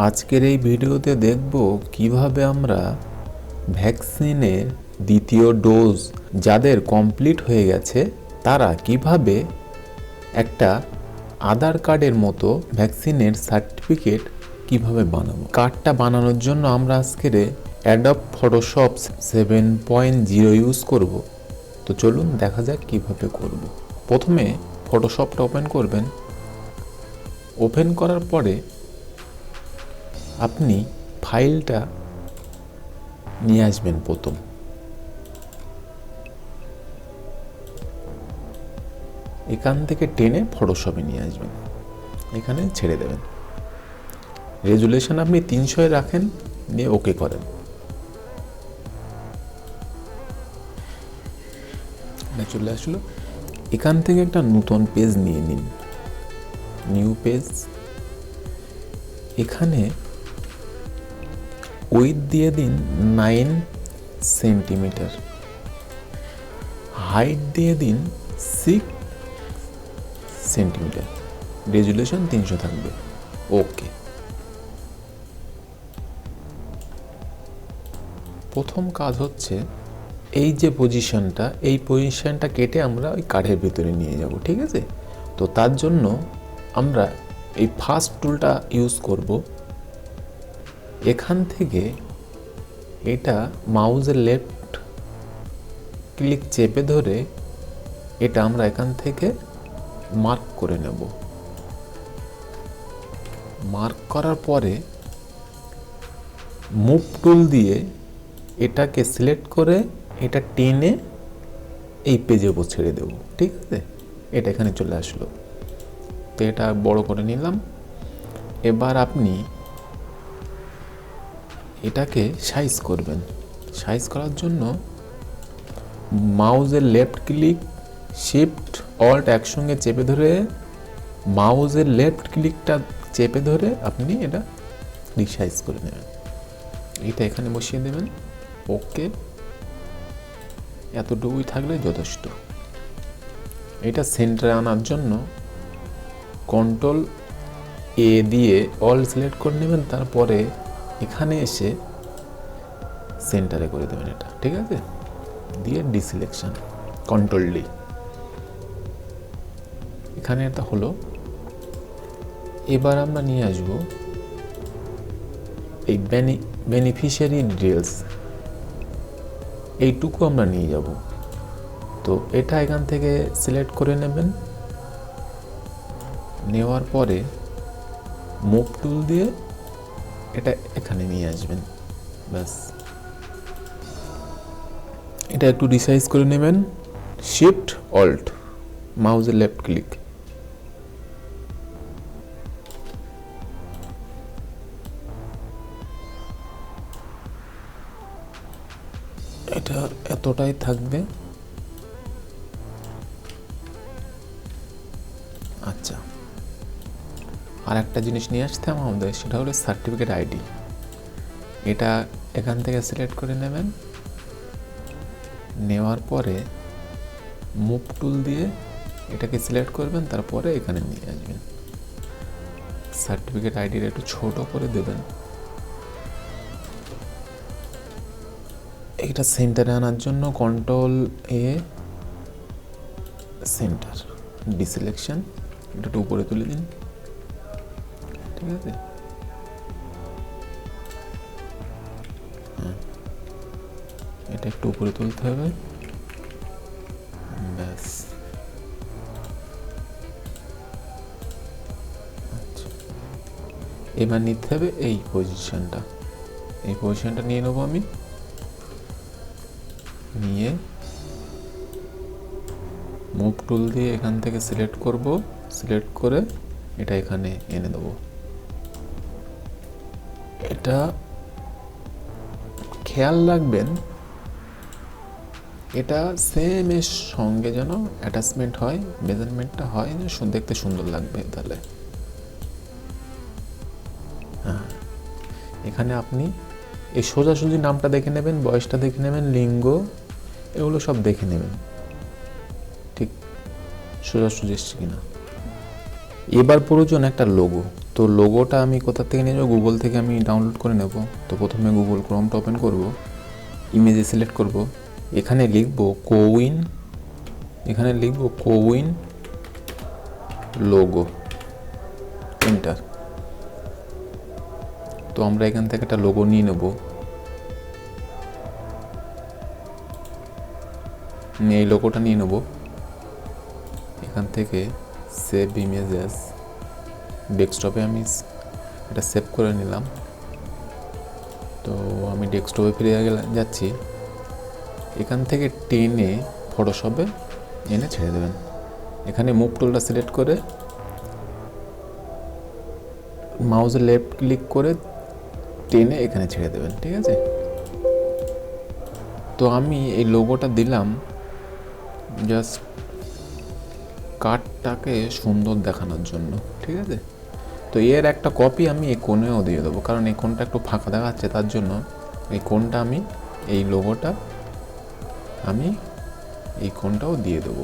আজকের এই ভিডিওতে দেখব কিভাবে আমরা ভ্যাকসিনের দ্বিতীয় ডোজ যাদের কমপ্লিট হয়ে গেছে তারা কিভাবে একটা আধার কার্ডের মতো ভ্যাকসিনের সার্টিফিকেট কিভাবে বানাবো। কার্ডটা বানানোর জন্য আমরা আজকের অ্যাডব ফটোশপ 7.0 ইউজ করব। তো চলুন দেখা যাক কিভাবে করব। প্রথমে ফটোশপটা ওপেন করবেন। ওপেন করার পরে আপনি ফাইলটা নিয়ে আসবেন। প্রথম এখান থেকে টেনে ফটোশপে নিয়ে আসবেন, এখানে ছেড়ে দেবেন। রেজুলেশন আপনি 300 রাখেন, নিয়ে ওকে করেন। চলে আসলো। এখান থেকে একটা নতুন পেজ নিয়ে নিন, নিউ পেজ। এখানে উইথ দিয়ে দিন 9 সেন্টিমিটার, হাইট দিয়ে দিন 6 সেন্টিমিটার, রেজুলেশন 300 থাকবে। ওকে। প্রথম কাজ হচ্ছে এই যে পজিশনটা, এই পজিশনটা কেটে আমরা ওই কার্ডের ভিতরে নিয়ে যাব, ঠিক আছে? তো তার জন্য আমরা এই ফার্স্ট টুলটা ইউজ করব। এখান থেকে এটা মাউসের লেফট ক্লিক চেপে ধরে এটা আমরা এখান থেকে মার্ক করে নেব। মার্ক করার পরে মুভ টুল দিয়ে এটাকে সিলেক্ট করে এটা টেনে এই পেজের উপর ছেড়ে দেব, ঠিক আছে? এটা এখানে চলে আসলো। তো এটা বড় করে নিলাম। এবার আপনি এটাকে সাইজ করবেন। সাইজ করার জন্য মাউসের লেফট ক্লিক শিফট অল্ট একসঙ্গে চেপে ধরে মাউসের লেফট ক্লিকটা চেপে ধরে আপনি এটা রিসাইজ করে নেবেন। এটা এখানে বসিয়ে দেবেন। ওকে, এতটুকুই থাকলে যথেষ্ট। এটা সেন্টারে আনার জন্য কন্ট্রোল এ দিয়ে অল সিলেক্ট করে নেবেন, তারপরে এখানে এসে সেন্টারে করে দেবেন এটা, ঠিক আছে? দিয়ে ডিসিলেকশন কন্ট্রোল ডি, এখানে এটা হলো। এবার আমরা নিয়ে আসবো এই বেনিফিশিয়ারি ডিটেলস, এইটুকু আমরা নিয়ে যাব। তো এটা এখান থেকে সিলেক্ট করে নেবেন। নেওয়ার পরে মুভ টুল দিয়ে এটা এখানে নিয়ে আসবেন, ব্যাস। এটা একটু রিসাইজ করে নেবেন, শিফট অল্ট মাউসের লেফট ক্লিক। এটা এতটাই থাকবে। আচ্ছা, আর একটা জিনিস নিয়ে আসতে আমাদের, সেটা হলো সার্টিফিকেট আইডি। এটা এখান থেকে সিলেক্ট করে নেবেন। নেওয়ার পরে মুভ টুল দিয়ে এটাকে সিলেক্ট করবেন, তারপরে এখানে নিয়ে আসবেন। সার্টিফিকেট আইডিটা একটু ছোট করে দেবেন। এটা সেন্টারে আনার জন্য কন্ট্রোল এ সেন্টার ডিসিলেকশন, এটা একটু উপরে তুলে দিন, ঠিক আছে? এটা একটু উপরে তুলতে হবে, ব্যাস। আচ্ছা, এবার নিতে হবে এই পজিশনটা। এই পজিশনটা নিয়ে নেবো আমি। নিয়ে মুভ টুল দিয়ে এখান থেকে সিলেক্ট করব, সিলেক্ট করে এটা এখানে এনে দেবো। এটা খেয়াল রাখবেন এটা সেম এর সঙ্গে যেন অ্যাটাচমেন্ট হয়, মেজারমেন্টটা হয়, দেখতে সুন্দর লাগবে। তাহলে হ্যাঁ, এখানে আপনি এই সোজাসুজি নামটা দেখে নেবেন, বয়সটা দেখে নেবেন, লিঙ্গ, এগুলো সব দেখে নেবেন ঠিক সোজাসুজি এসছে কিনা। এবার প্রয়োজন একটা লোগো। তো লোগোটা আমি কোথা থেকে নিয়ে যাবো, গুগল থেকে আমি ডাউনলোড করে নেব। তো প্রথমে গুগল ক্রোমটা ওপেন করব, ইমেজে সিলেক্ট করব, এখানে লিখব কোউইন, এখানে লিখব কোউইন লোগো, এন্টার। তো আমরা এখান থেকে একটা লোগো নিয়ে নেব, এই লোগোটা নিয়ে নেব। এখান থেকে সেভ ইমেজেস, ডেস্কটপে আমি এটা সেভ করে নিলাম। তো আমি ডেস্কটপে ফিরে যাচ্ছি। এখান থেকে টেনে ফটোশপে এনে ছেড়ে দেবেন। এখানে মুভ টুলটা সিলেক্ট করে মাউসে লেফট ক্লিক করে টেনে এখানে ছেড়ে দেবেন, ঠিক আছে। তো আমি এই লোগোটা দিলাম জাস্ট কার্ডটাকে সুন্দর দেখানোর জন্য, ঠিক আছে। তো এর একটা কপি আমি এই কোণেও দিয়ে দেবো, কারণ এই কোণটা একটু ফাঁকা দেখাচ্ছে, তার জন্য এই কোণটা আমি এই লোগোটা আমি এই কোণটাও দিয়ে দেবো।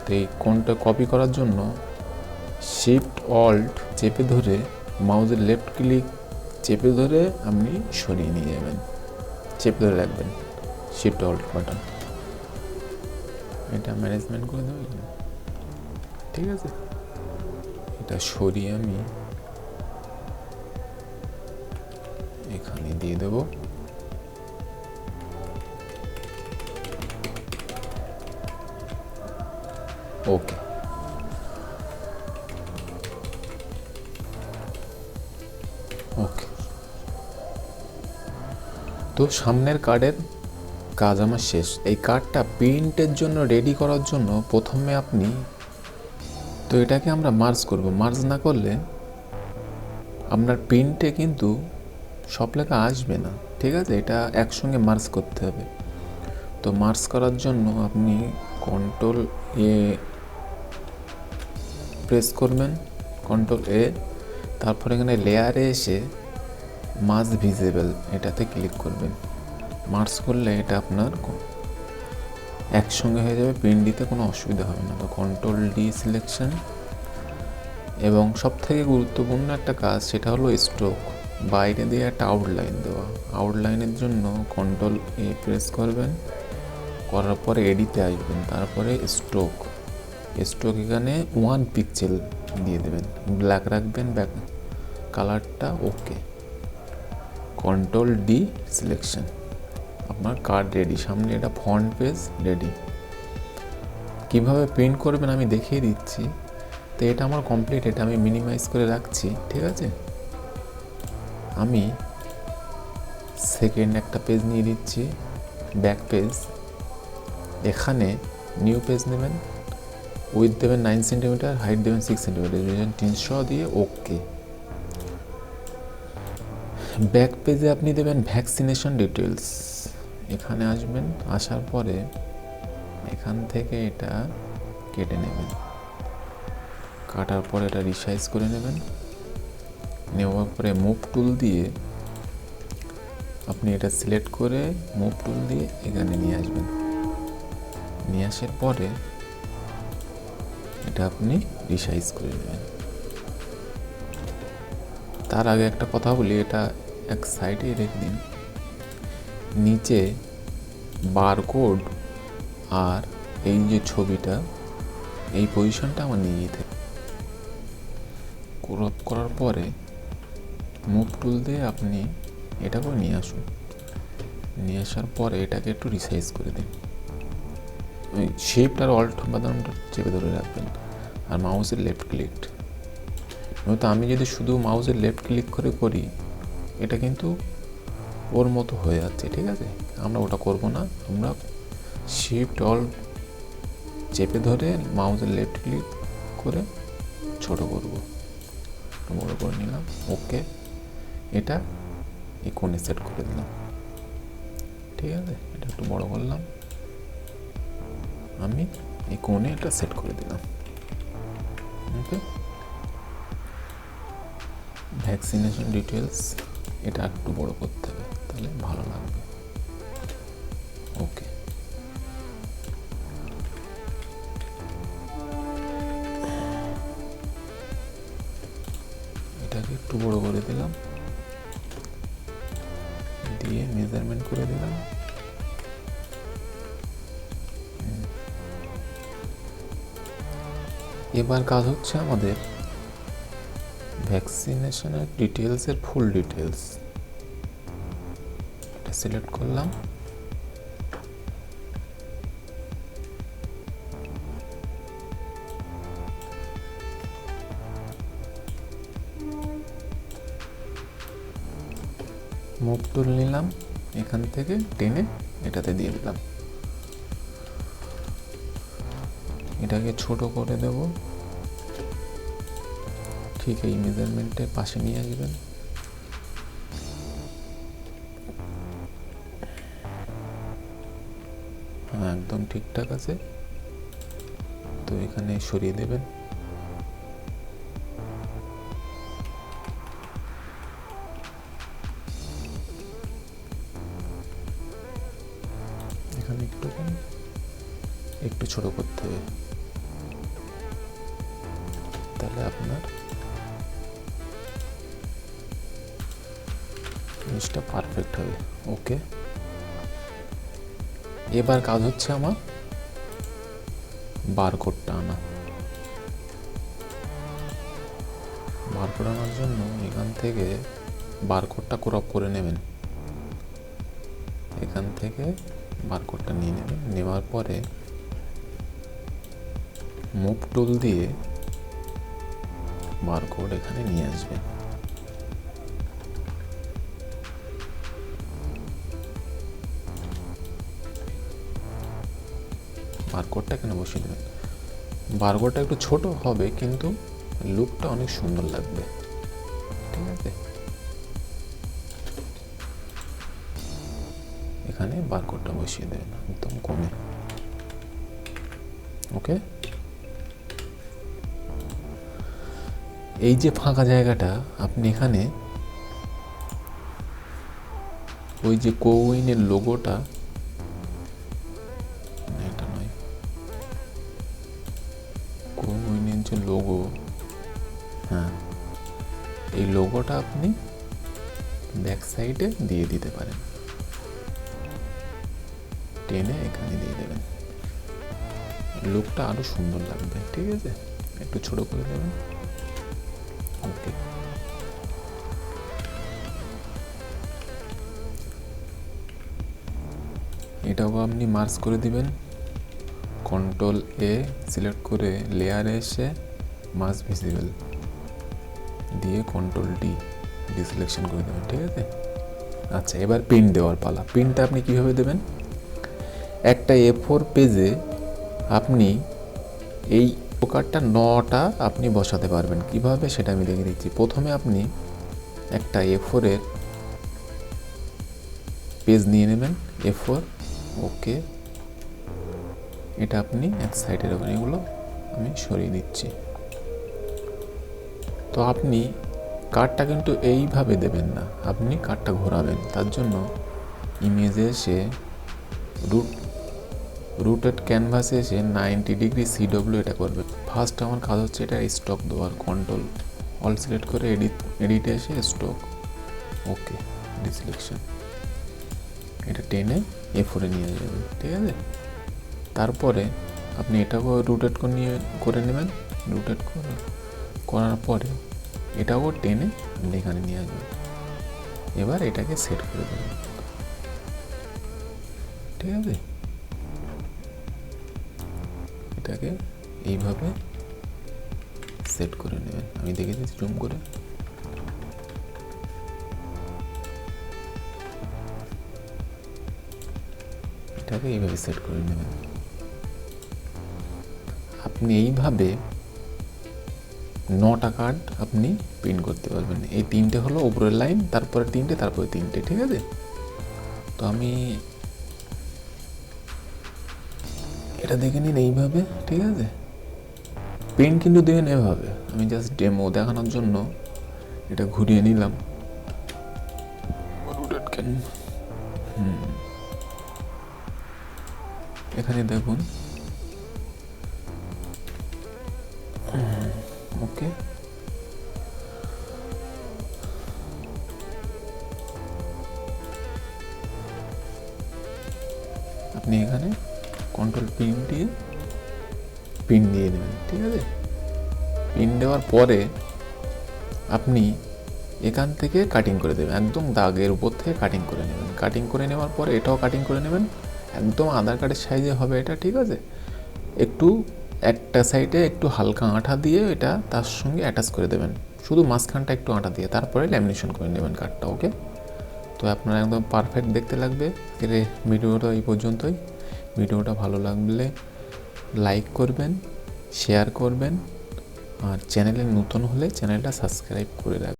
তো এই কোণটা কপি করার জন্য শিফট অল্ট চেপে ধরে মাউসের লেফট ক্লিক চেপে ধরে আপনি সরিয়ে নিয়ে যাবেন, চেপে ধরে রাখবেন শিফট অল্ট বাটন, এটা ম্যানেজমেন্ট করে দেবেন, ঠিক আছে। এটা সরিয়ে আমি এখানে দিয়ে দেব। ওকে, ওকে। তো সামনের কার্ডের কাজ আমার শেষ। এই কার্ডটা প্রিন্টের জন্য রেডি করার জন্য প্রথমে আপনি, তো এটাকে আমরা মার্জ করব। মার্জ না করলে আপনার প্রিন্টে কিন্তু সব লেখা আসবে না, ঠিক আছে। এটা একসঙ্গে মার্জ করতে হবে। তো মার্জ করার জন্য আপনি কন্ট্রোল এ প্রেস করবেন, কন্ট্রোল এ, তারপর এখানে লেয়ারে এসে মার্জ ভিজিবল এটাতে ক্লিক করবেন। মার্জ করলে এটা আপনার একসঙ্গে হয়ে যাবে, প্রিন্ট দিতে কোনো অসুবিধা হবে না। তো কন্ট্রোল ডি সিলেকশন, এবং সবথেকে গুরুত্বপূর্ণ একটা কাজ সেটা হলো স্ট্রোক, বাইরে দিয়ে একটা আউটলাইন দেওয়া। আউটলাইনের জন্য কন্ট্রোল এ প্রেস করবেন, করার পরে এডিতে আসবেন, তারপরে স্ট্রোক, স্ট্রোক এখানে 1 পিক্সেল দিয়ে দেবেন, ব্ল্যাক রাখবেন, ব্যাক কালারটা ওকে, কন্ট্রোল ডি সিলেকশন, আপনার কার্ড রেডি। সামনে এটা ফন্ট পেজ রেডি। কীভাবে প্রিন্ট করবেন আমি দেখিয়ে দিচ্ছি। তো এটা আমার কমপ্লিট, এটা আমি মিনিমাইজ করে রাখছি, ঠিক আছে। আমি সেকেন্ড একটা পেজ নিয়ে দিচ্ছি, ব্যাক পেজ। এখানে নিউ পেজ নেবেন, উইথ দেবেন 9 সেন্টিমিটার, হাইট দেবেন 6 সেন্টিমিটার, 300 দিয়ে ওকে। ব্যাক পেজে আপনি দেবেন ভ্যাকসিনেশন ডিটেলস, এখানে আসবেন, আসার পরে এখান থেকে এটা কেটে নেবেন, কাটার পরে এটা রিসাইজ করে নেবেন। নেওয়ার পরে মুভ টুল দিয়ে আপনি এটা সিলেক্ট করে মুভ টুল দিয়ে এখানে নিয়ে আসবেন। নিয়ে আসার পরে এটা আপনি রিসাইজ করে নেবেন। তার আগে একটা কথা বলি, এটা এক সাইডে রেখে দিন। নিচে বারকোড আর এই যে ছবিটা, এই পজিশনটা আমার নিয়ে যেতে ক্রপ করার পরে মুভ টুল দিয়ে আপনি এটা করে নিয়ে আসুন। নিয়ে আসার পরে এটাকে একটু রিসাইজ করে দিন। ওই শিফট আর অল্ট বাটনটা চেপে ধরে রাখবেন, আর মাউসের লেফট ক্লিক। নয়তো আমি যদি শুধু মাউসের লেফট ক্লিক করে করি, এটা কিন্তু ওর মতো হয়ে যাচ্ছে, ঠিক আছে। আমরা ওটা করব না, আমরা শিফট অল্ট চেপে ধরে মাউসের লেফট ক্লিক করে ছোট করব, বড় করে নিলাম, ওকে। এটা এই কোণে সেট করে দিলাম, ঠিক আছে। এটা একটু বড় করলাম, আমি এই কোণে এটা সেট করে দিলাম, ওকে। ভ্যাকসিনেশন ডিটেলস এটা একটু বড় করতে হবে, তাহলে ভালো লাগবে, ওকে। দিলাম, দিয়ে মেজারমেন্ট করে দিলাম। এবার কাজ হচ্ছে আমাদের ভ্যাকসিনেশনের ডিটেলসের ফুল ডিটেলস। এটা সিলেক্ট করলাম, মুভ টুল নিলাম, এখান থেকে টেনে এটাতে দিয়ে দিলাম। এটাকে ছোট করে দেব, ঠিক এই মেজারমেন্টের পাশে নিয়ে আসবেন। হ্যাঁ, একদম ঠিকঠাক আছে। তো এখানে সরিয়ে দেবেন। এখানে একটু ছোট করতে হবে, তাহলে আপনার জিনিসটা পারফেক্ট হবে। ওকে, এবার কাজ হচ্ছে আমার বারকোডটা আনা। বারকোড আনার জন্য এখান থেকে বারকোডটা ক্রপ করে নেবেন, এখান থেকে বারকোডটা নিয়ে নেবেন। নেওয়ার পরে মুভ টুল দিয়ে বারকোড এখানে নিয়ে আসবেন। বারকোডটা এখানে বসিয়ে দেবেন। বারকোডটা একটু ছোট হবে কিন্তু লুকটা অনেক সুন্দর লাগবে, ঠিক আছে। এখানে বারকোডটা বসিয়ে দেবেন একদম কমে। ওকে, এই যে ফাঁকা জায়গাটা আপনি এখানে ওই যে কোউইনের লোগোটা, এটা নয়, কোউইনের যে লোগো, হ্যাঁ এই লোগোটা আপনি ব্যাক সাইডে দিয়ে দিতে পারেন, টেনে এখানে দিয়ে দেবেন, লুকটা আরো সুন্দর লাগবে, ঠিক আছে। একটু ছোট করে দেবেন। ওকে, এটাও আপনি মার্জ করে দিবেন। কন্ট্রোল এ সিলেক্ট করে লেয়ারে এসে মার্জ ভিজিবল দিয়ে কন্ট্রোল ডি ডিসিলেকশন করে দেবেন, ঠিক আছে। আচ্ছা, এবার প্রিন্ট দেওয়ার পালা। প্রিন্টটা আপনি কিভাবে দেবেন? একটা A4 পেজে আপনি এই প্রকারটা 9টা আপনি বসাতে পারবেন। কিভাবে সেটা আমি দেখে দিচ্ছি। প্রথমে আপনি একটা A4 এর পেজ নিয়ে নেবেন, A4। ওকে, এটা আপনি এক সাইডে রাখবেন। এগুলো আমি সরিয়ে দিচ্ছি। তো আপনি কার্ডটা কিন্তু এইভাবে দেবেন না, আপনি কার্ডটা ঘোরাবেন। তার জন্য ইমেজে এসে রুটেড ক্যানভাসে এসে 90 ডিগ্রি CW এটা করবে। ফার্স্ট আমার কাজ হচ্ছে এটা স্টক দেওয়ার। কন্ট্রোল অল সিলেক্ট করে এডিটে এসে স্টক, ওকে, ডিসিলেকশন, এটা টেনে A4 নিয়ে যাবেন, ঠিক আছে। তারপরে আপনি এটাকেও রুটেট করে নেবেন। রুটেট করার পরে এটাও টেনে আপনি এখানে নিয়ে আসবেন। এবার এটাকে সেট করে দেবেন, ঠিক আছে। এটাকে এইভাবে সেট করে নেবেন। আমি দেখে দিচ্ছি জুম করে। এটাকে এইভাবে সেট করে নেবেন। আপনি এইভাবে 9টা কার্ড আপনি প্রিন্ট করতে পারবেন। এই 3টে হলো উপরের লাইন, তারপরে 3টে, তারপরে 3টে, ঠিক আছে। তো আমি এটা দেখে নিন এইভাবে, ঠিক আছে। প্রিন্ট কিন্তু দেবেন এভাবে। আমি জাস্ট ডেমো দেখানোর জন্য এটা ঘুরিয়ে নিলাম। এখানে দেখুন, ওকে। আপনি এখানে কন্ট্রোল পিন দিয়ে পিন দিয়ে দেবেন। ঠিক আছে, পিন দেওয়ার পরে আপনি এখান থেকে কাটিং করে দেবেন, একদম দাগের উপর থেকে কাটিং করে নেবেন। কাটিং করে নেওয়ার পরে এটাও কাটিং করে নেবেন, একদম আধার কার্ডের সাইজে হবে এটা। ঠিক আছে, একটু একটা সাইডে একটু হালকা আঠা দিয়ে এটা তার সঙ্গে অ্যাটাচ করে দেবেন, শুধু মাঝখানটা একটু আঠা দিয়ে, তারপরে ল্যামিনেশন করে নেবেন কার্ডটা। ওকে, তো আপনার একদম পারফেক্ট দেখতে লাগবে। ভিডিওটা এই পর্যন্তই। ভিডিওটা ভালো লাগলে লাইক করবেন, শেয়ার করবেন, আর চ্যানেলে নতুন হলে চ্যানেলটা সাবস্ক্রাইব করে রাখবেন।